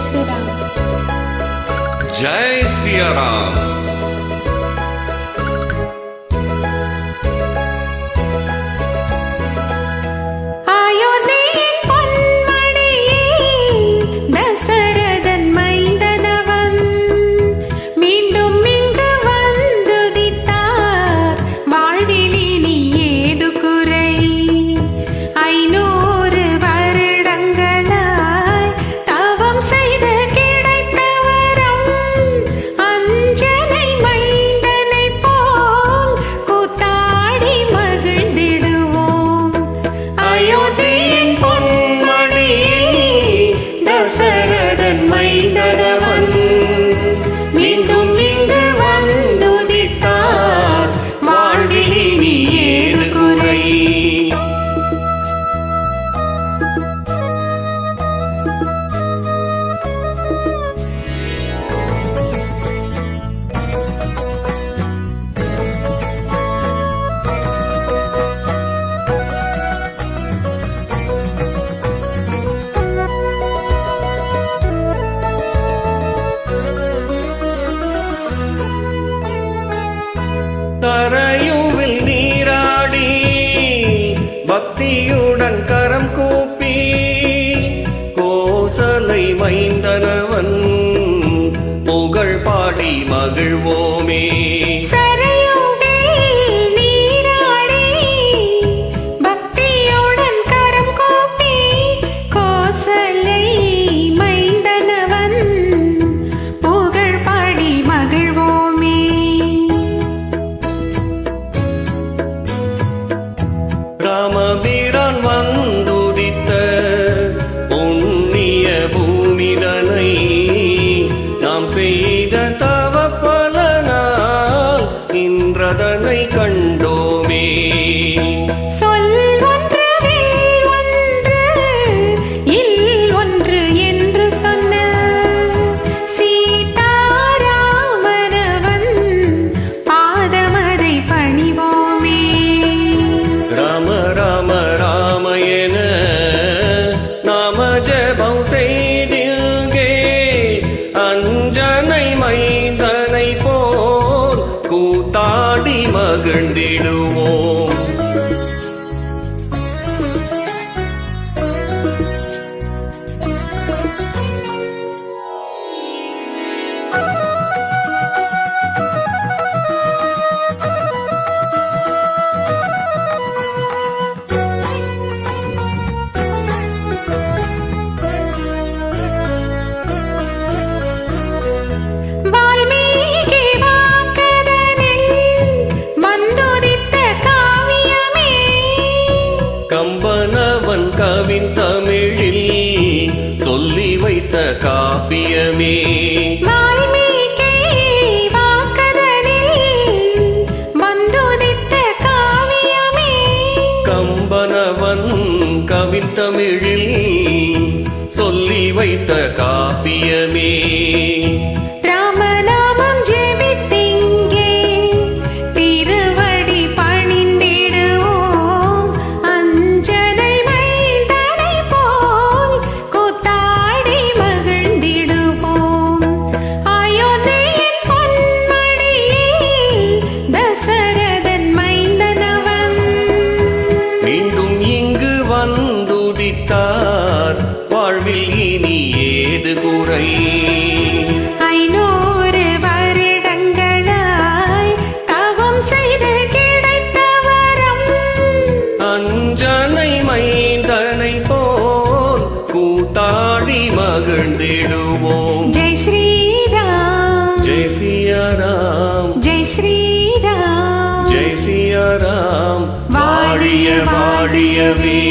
श्रीराम। जय सिया राम। மீண்டும் இங்கு வந்துதித்தார் வாழ்வில் இனி ஏது குறை. கரையுவில் நீராடி பக்தியுடன் கரம் கூப்பி கோசலை மைந்தனவன் புகழ் பாடி மகிழ்வோமே. ராமபிரான் வந்துதித்த புண்ணிய பூமிதனை நாம் செய்த தவ பலனால் இன்றதனை கண்டோமே. அஞ்சனை மைந்தனை போல் கூத்தாடி மகிழ்ந்திடுவோம். கம்பனவன் கவின் தமிழில் சொல்லி வைத்த காப்பியமே. கம்பனவன் கவின் தமிழில் சொல்லி வைத்த காப்பியமே. வந்துதித்தார் வாழ்வில் இனி ஏது குறை. 500 வருடங்களாய் தவம் செய்து கிடைத்த வரம் அஞ்சனை மைந்தனை போல் கூத்தாடி மகிழ்ந்திடுவோம். ஜெய் ஸ்ரீராம், ஜெய் சியாராம், ஜெய் ஸ்ரீராம், ஜெய் சியாராம். வாழிய வாழியவே.